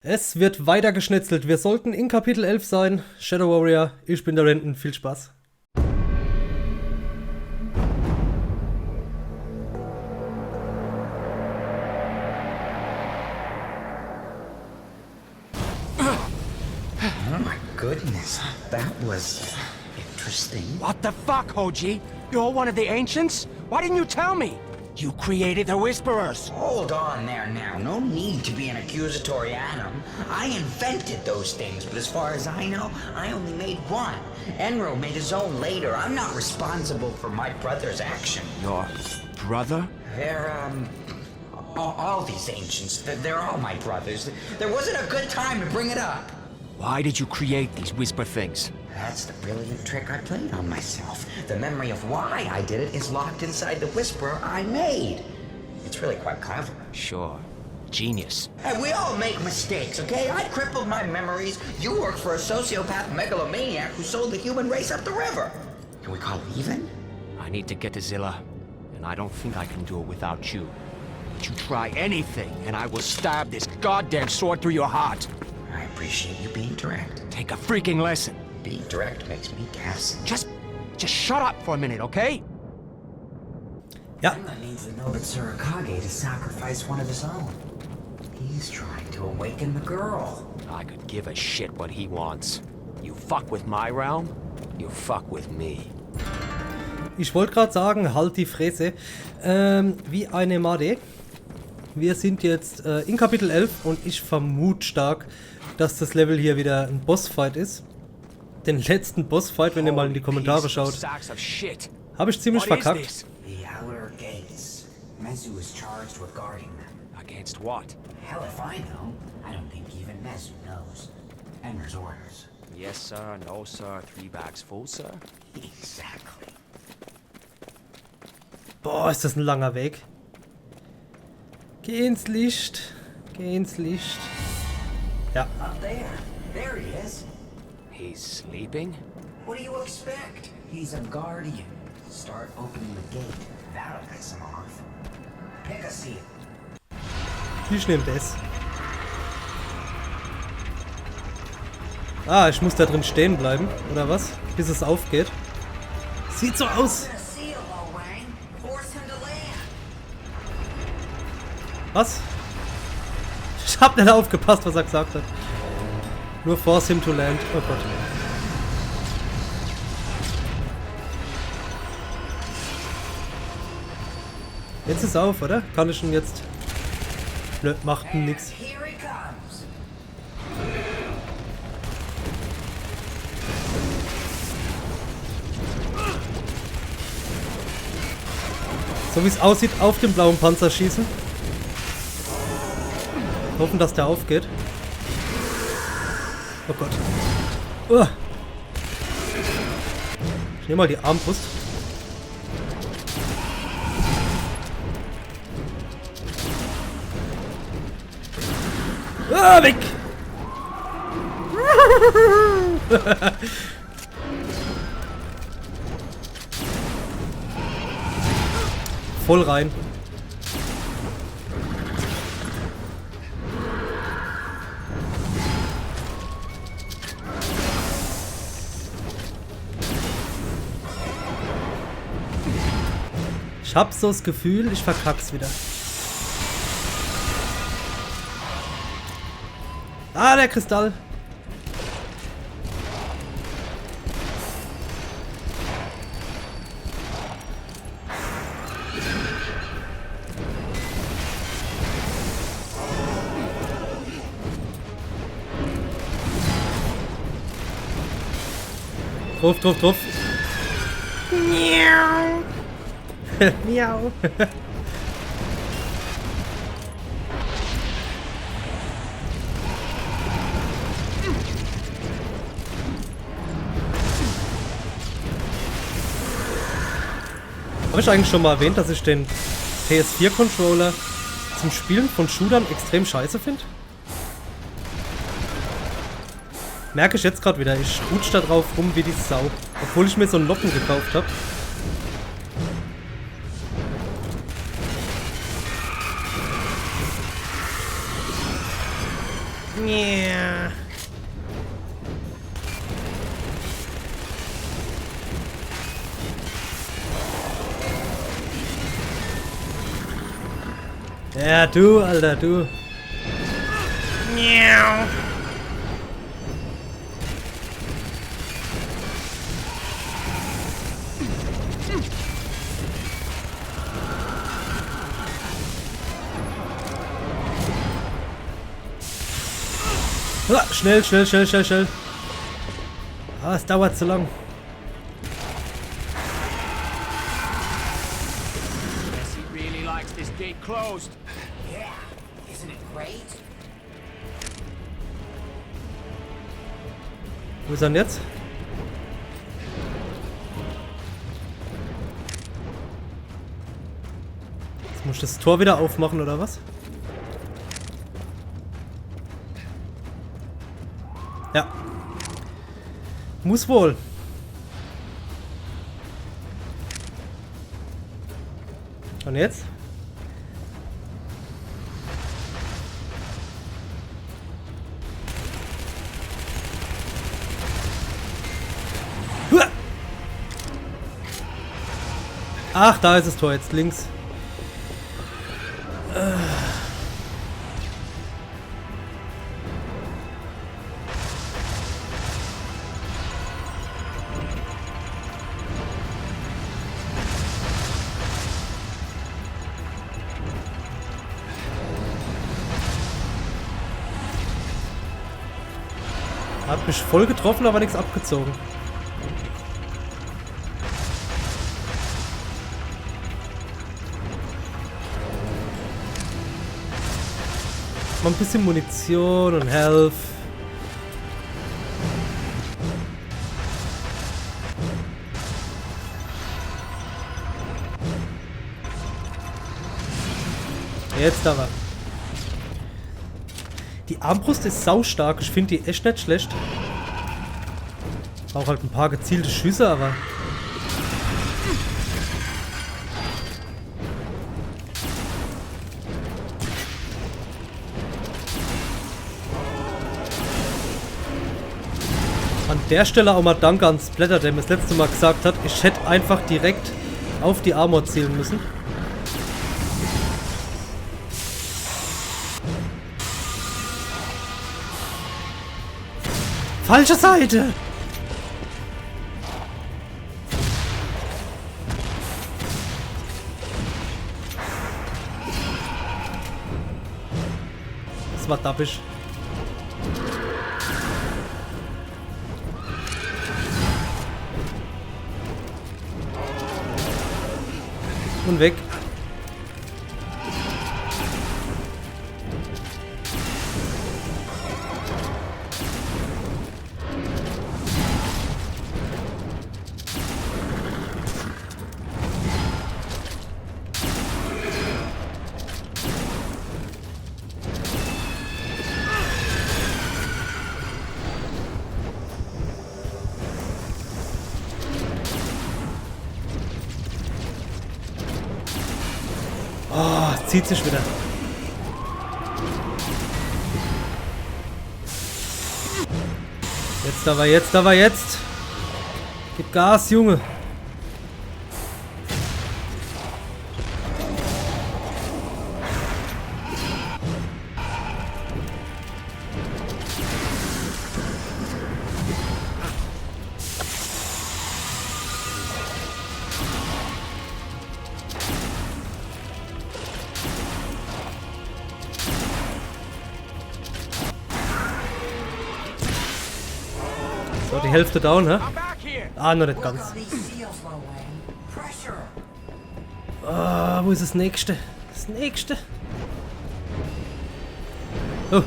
Es wird weiter geschnetzelt. Wir sollten in Kapitel 11 sein. Shadow Warrior, ich bin der Renten. Viel Spaß. Oh my goodness, that was interesting. What the fuck, Hoji? You're one of the ancients? Why didn't you tell me? You created the Whisperers. Hold on there now. No need to be an accusatory Adam. I invented those things, but as far as I know, I only made one. Enro made his own later. I'm not responsible for my brother's action. Your brother? They're, all these ancients, they're all my brothers. There wasn't a good time to bring it up. Why did you create these whisper things? That's the brilliant trick I played on myself. The memory of why I did it is locked inside the whisperer I made. It's really quite clever. Sure. Genius. Hey, we all make mistakes, okay? I crippled my memories. You work for a sociopath megalomaniac who sold the human race up the river. Can we call it even? I need to get to Zilla, and I don't think I can do it without you. But you try anything, and I will stab this goddamn sword through your heart. I appreciate you being direct. Take a freaking lesson. Being direct makes me guess. Just shut up for a minute, okay? Ja. Rheinland needs the noted Tsurakage to sacrifice one of his own. He's trying to awaken the girl. I could give a shit what he wants. You fuck with my realm, you fuck with me. Ich wollte gerade sagen, halt die Fresse. Wie eine Made. Wir sind jetzt in Kapitel 11 und ich vermute stark, dass das Level hier wieder ein Bossfight ist. Den letzten Bossfight, wenn ihr mal in die Kommentare schaut, habe ich ziemlich verkackt. The outer gates. Mezu is charged with guarding them. Against what? Hell if I know. I don't think even Mezu knows. Ender's orders. Yes, sir. No, sir. 3 bags full, sir. Exactly. Boah, ist das ein langer Weg. Geh ins Licht. Geh ins Licht. Ja. Up there. There he is. He's sleeping? What do you expect? He's a guardian. Start opening the gate. That'll piss him off. Pick a seat. Ich nehme das. Ah, ich muss da drin stehen bleiben, oder was? Bis es aufgeht. Sieht so aus. Was? Ich hab nicht aufgepasst, was er gesagt hat. Nur force him to land. Oh Gott. Jetzt ist auf, oder? Kann ich schon jetzt... Nö, macht nix. So wie es aussieht, auf den blauen Panzer schießen. Hoffen, dass der aufgeht. Oh Gott. Ich nehme mal die Armbrust. Weg! Voll rein. Ich hab so das Gefühl, ich verkack's wieder. Ah, der Kristall. Drauf, drauf, drauf. Miau. Miau. Habe ich eigentlich schon mal erwähnt, dass ich den PS4-Controller zum Spielen von Shootern extrem scheiße finde? Merke ich jetzt gerade wieder, ich rutsch da drauf rum wie die Sau. Obwohl ich mir so einen Noppen gekauft habe. Yeah. Ja, du, Alter, du. Miau. Ah, schnell, schnell, schnell, schnell, schnell. Ah, es dauert zu lang. He really likes this gate closed. Yeah, isn't it great? Wo ist er denn jetzt? Jetzt muss ich das Tor wieder aufmachen, oder was? Ja. Muss wohl. Und jetzt? Huah! Ach, da ist das Tor jetzt links. Hat mich voll getroffen, aber nichts abgezogen. Mal ein bisschen Munition und Health. Jetzt aber. Die Armbrust ist saustark. Ich finde die echt nicht schlecht. Auch halt ein paar gezielte Schüsse, aber... An der Stelle auch mal Danke ans Blätter, der mir das letzte Mal gesagt hat, ich hätte einfach direkt auf die Armor zielen müssen. Falsche Seite! Das war dappisch. Und weg. Oh, es zieht sich wieder. Jetzt aber, jetzt aber, jetzt. Gib Gas, Junge. So, die Hälfte down, hä? Ah, noch nicht ganz. Ah, wo ist das nächste? Das nächste. Oh.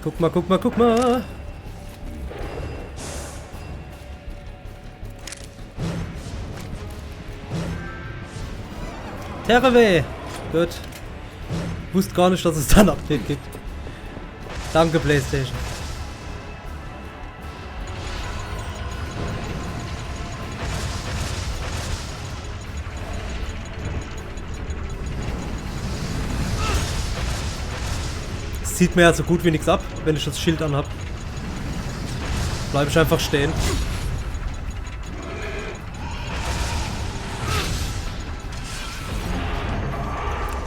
Guck mal, guck mal, guck mal. Terreweh. Gut. Wusste gar nicht, dass es da ein Update gibt. Danke, PlayStation. zieht mir ja so gut wie nichts ab, wenn ich das Schild anhab. Bleibe ich einfach stehen.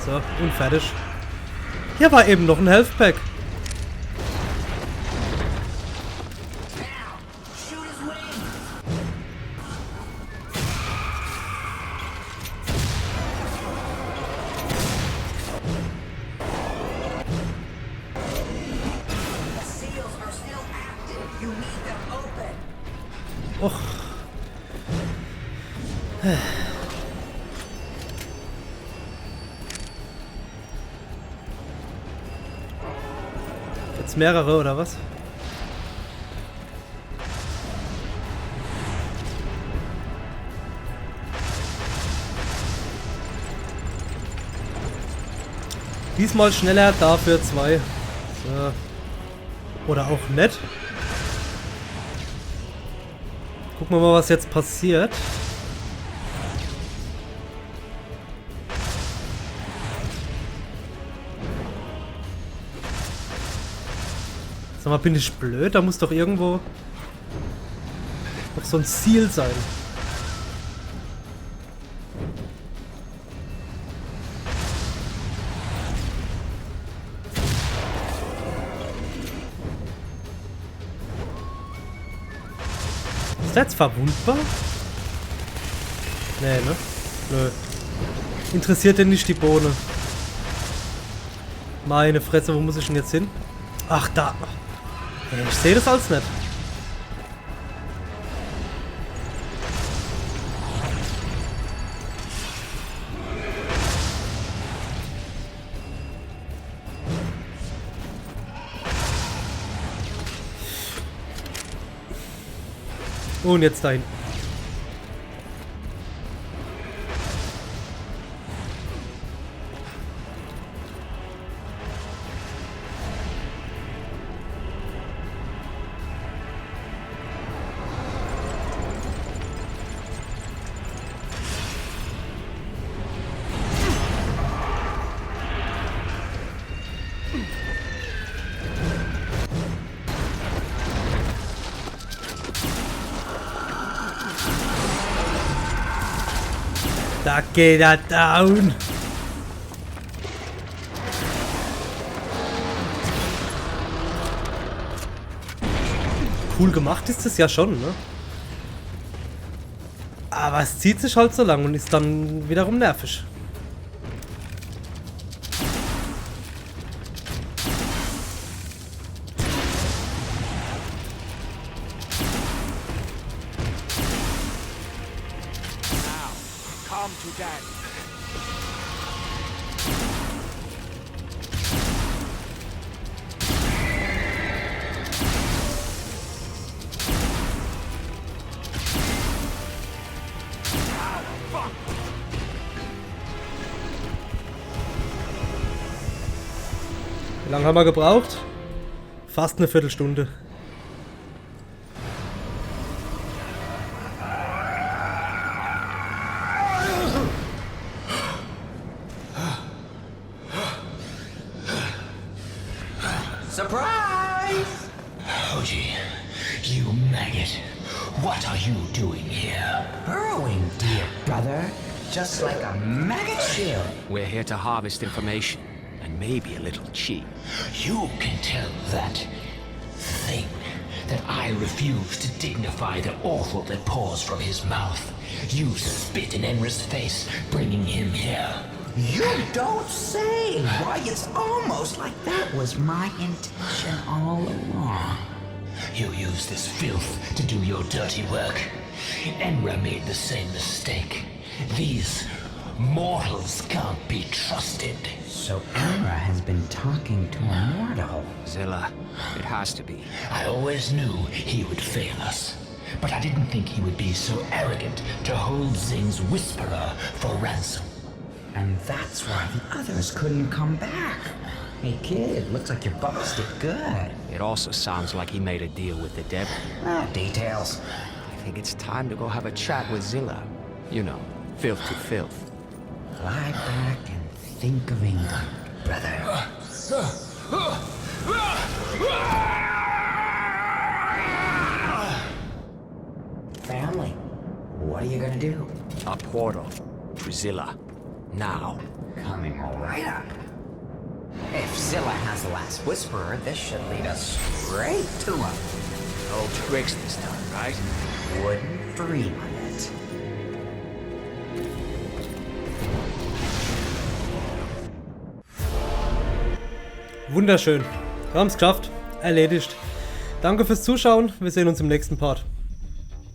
So, und fertig. Hier war eben noch ein Health Pack. Och. Jetzt mehrere oder was? Diesmal schneller, dafür 2. So. Oder auch nett. Gucken wir mal, was jetzt passiert. Sag mal, bin ich blöd? Da muss doch irgendwo noch so ein Ziel sein. Ist der jetzt verwundbar? Nee, ne? Nö. Interessiert denn nicht die Bohne? Meine Fresse, wo muss ich denn jetzt hin? Ach, da. Ich sehe das alles nicht. Und jetzt dahin. Da geht er down. Cool gemacht ist es ja schon, ne? Aber es zieht sich halt so lang und ist dann wiederum nervig. Wie lange haben wir gebraucht? Fast eine Viertelstunde. Surprise! Koji, you maggot. What are you doing here? Burrowing, dear brother. Just like a maggot should. We're here to harvest information, and maybe a little cheat. You can tell that thing that I refuse to dignify the awful that pours from his mouth. You spit in Enra's face, bringing him here. You don't say! Why, it's almost like that was my intention all along. You use this filth to do your dirty work. Enra made the same mistake. These mortals can't be trusted. So Enra has been talking to a mortal. Zilla, it has to be. I always knew he would fail us. But I didn't think he would be so arrogant to hold Zing's Whisperer for ransom. And that's why the others couldn't come back. Hey kid, looks like your boss did good. It also sounds like he made a deal with the devil. Details. I think it's time to go have a chat with Zilla. You know, filth to filth. Lie back and think of England, brother. Family, what are you gonna do? A portal to Zilla. Now. Coming right up. If Zilla has the last whisper, this should lead us straight to him. No tricks this time, right? Wouldn't dream of it. Wunderschön. Wir haben es geschafft. Erledigt. Danke fürs Zuschauen. Wir sehen uns im nächsten Part.